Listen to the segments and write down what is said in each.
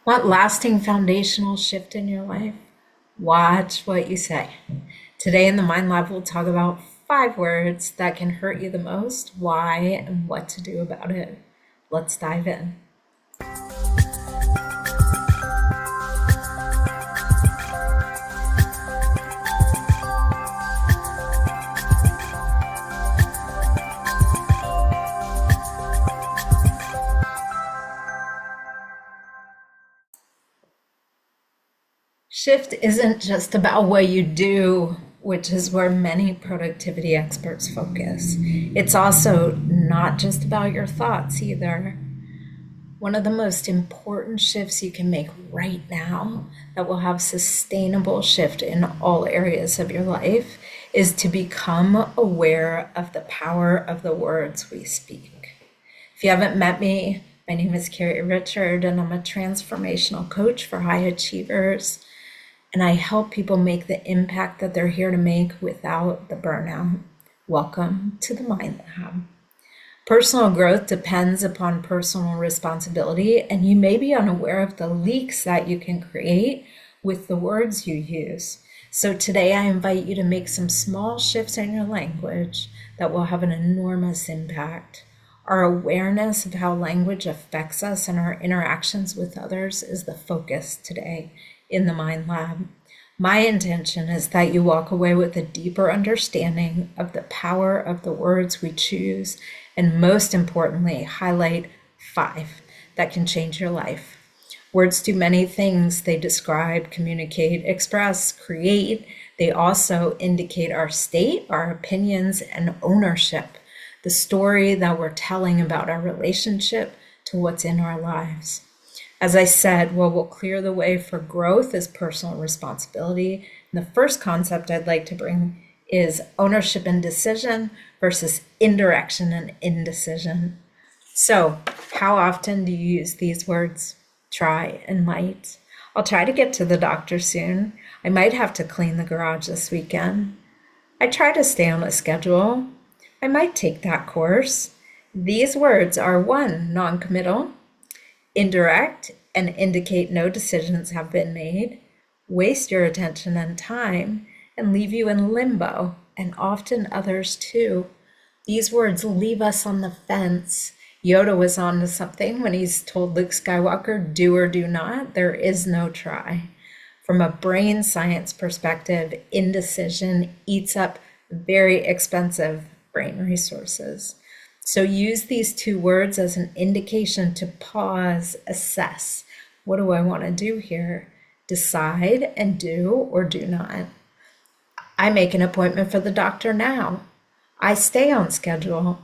Want lasting foundational shift in your life? Watch what you say. Today in the Mind Lab, we'll talk about 5 words that can hurt you the most, why, and what to do about it. Let's dive in. Shift isn't just about what you do, which is where many productivity experts focus. It's also not just about your thoughts either. One of the most important shifts you can make right now that will have sustainable shift in all areas of your life is to become aware of the power of the words we speak. If you haven't met me, my name is Carrie Richard, and I'm a transformational coach for high achievers. And I help people make the impact that they're here to make without the burnout. Welcome to the Mind Lab. Personal growth depends upon personal responsibility, and you may be unaware of the leaks that you can create with the words you use. So today I invite you to make some small shifts in your language that will have an enormous impact. Our awareness of how language affects us and our interactions with others is the focus today in the Mind Lab. My intention is that you walk away with a deeper understanding of the power of the words we choose, and most importantly, highlight 5 that can change your life. Words do many things. They describe, communicate, express, create. They also indicate our state, our opinions, and ownership, the story that we're telling about our relationship to what's in our lives. As I said, what will clear the way for growth is personal responsibility. And the first concept I'd like to bring is ownership and decision versus indirection and indecision. So, how often do you use these words? Try and might. I'll try to get to the doctor soon. I might have to clean the garage this weekend. I try to stay on a schedule. I might take that course. These words are 1, non-committal, indirect, and indicate no decisions have been made, waste your attention and time, and leave you in limbo, and often others too. These words leave us on the fence. Yoda was on to something when he's told Luke Skywalker, do or do not, there is no try. From a brain science perspective, indecision eats up very expensive brain resources. So use these 2 words as an indication to pause, assess. What do I want to do here? Decide and do or do not. I make an appointment for the doctor now. I stay on schedule.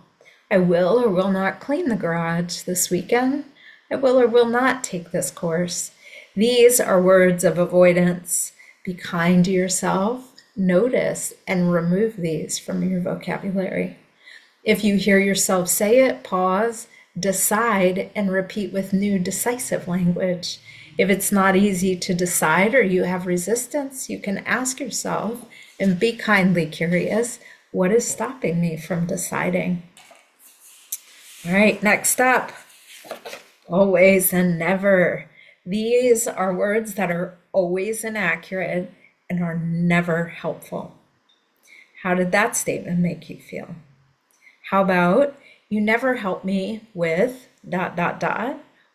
I will or will not clean the garage this weekend. I will or will not take this course. These are words of avoidance. Be kind to yourself. Notice and remove these from your vocabulary. If you hear yourself say it, pause, decide, and repeat with new decisive language. If it's not easy to decide or you have resistance, you can ask yourself and be kindly curious, what is stopping me from deciding? All right, next up, always and never. These are words that are always inaccurate and are never helpful. How did that statement make you feel? How about, you never help me with ...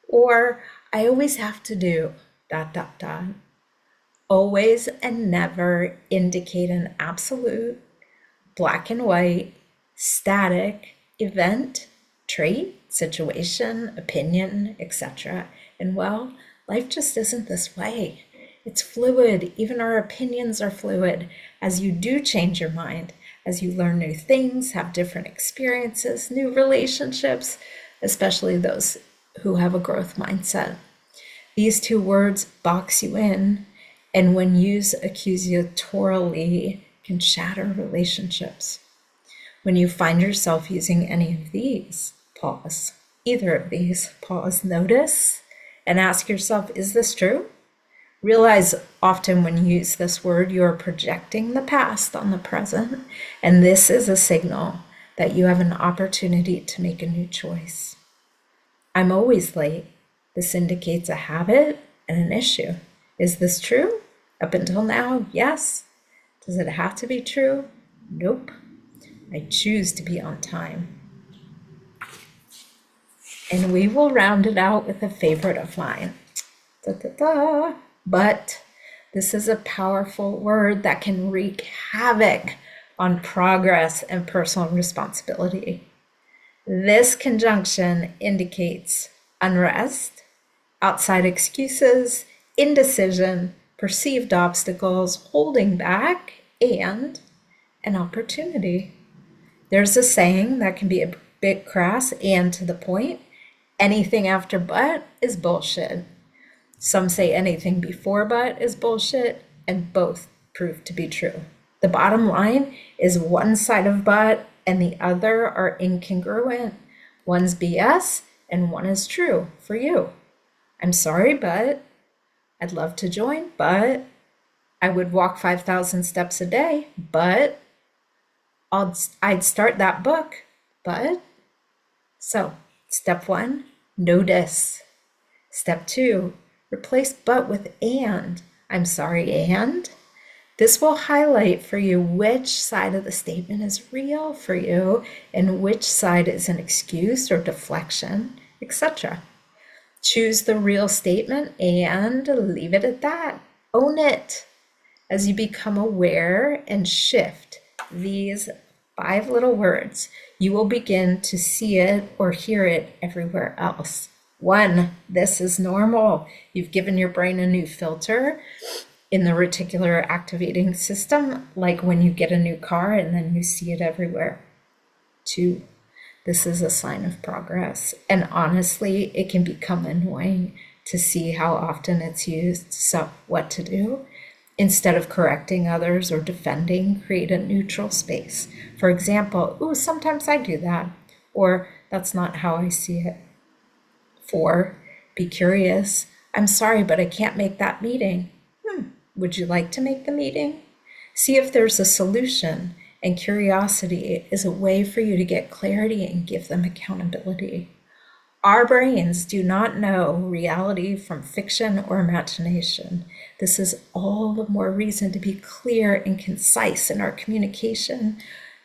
or I always have to do ... Always and never indicate an absolute, black and white, static event, trait, situation, opinion, etc. And well, life just isn't this way. It's fluid. Even our opinions are fluid. As you do change your mind, as you learn new things, have different experiences, new relationships, especially those who have a growth mindset. These 2 words box you in, and when used accusatorily, can shatter relationships. When you find yourself using any of these, pause. Either of these, pause, notice, and ask yourself, is this true? Realize often when you use this word, you are projecting the past on the present, and this is a signal that you have an opportunity to make a new choice. I'm always late. This indicates a habit, and an issue. Is this true? Up until now, yes. Does it have to be true? Nope. I choose to be on time. And we will round it out with a favorite of mine. Da, da, da. But this is a powerful word that can wreak havoc on progress and personal responsibility. This conjunction indicates unrest, outside excuses, indecision, perceived obstacles, holding back, and an opportunity. There's a saying that can be a bit crass and to the point. Anything after but is bullshit. Some say anything before but is bullshit, and both prove to be true. The bottom line is one side of but and the other are incongruent. One's BS and one is true for you. I'm sorry, but I'd love to join, but I would walk 5,000 steps a day, but I'd start that book, but. So, step 1, notice. Step 2, replace but with and. I'm sorry, and. This will highlight for you which side of the statement is real for you and which side is an excuse or deflection, etc. Choose the real statement and leave it at that. Own it. As you become aware and shift these 5 little words, you will begin to see it or hear it everywhere else. 1, this is normal. You've given your brain a new filter in the reticular activating system, like when you get a new car and then you see it everywhere. 2, this is a sign of progress. And honestly, it can become annoying to see how often it's used. So what to do? Instead of correcting others or defending, create a neutral space. For example, ooh, sometimes I do that, or that's not how I see it. 4, be curious. I'm sorry, but I can't make that meeting. Would you like to make the meeting? See if there's a solution, and curiosity is a way for you to get clarity and give them accountability. Our brains do not know reality from fiction or imagination. This is all the more reason to be clear and concise in our communication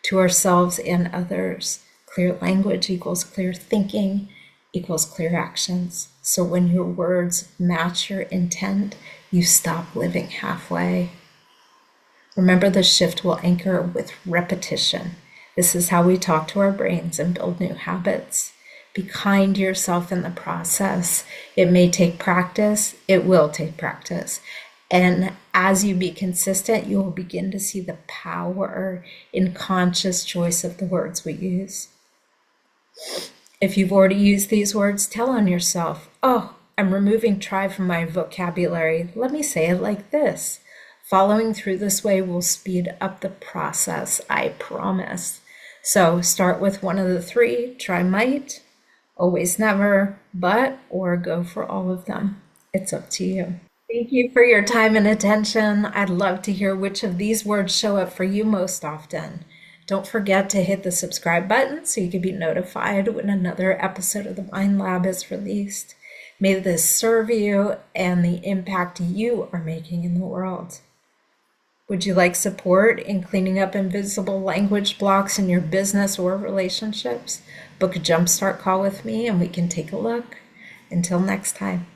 to ourselves and others. Clear language equals clear thinking equals clear actions. So when your words match your intent, you stop living halfway. Remember, the shift will anchor with repetition. This is how we talk to our brains and build new habits. Be kind to yourself in the process. It may take practice. It will take practice. And as you be consistent, you will begin to see the power in conscious choice of the words we use. If you've already used these words, tell on yourself, oh, I'm removing try from my vocabulary. Let me say it like this. Following through this way will speed up the process, I promise. So start with one of the 3, try might, always never, but, or go for all of them. It's up to you. Thank you for your time and attention. I'd love to hear which of these words show up for you most often. Don't forget to hit the subscribe button so you can be notified when another episode of the Mind Lab is released. May this serve you and the impact you are making in the world. Would you like support in cleaning up invisible language blocks in your business or relationships? Book a jumpstart call with me and we can take a look. Until next time.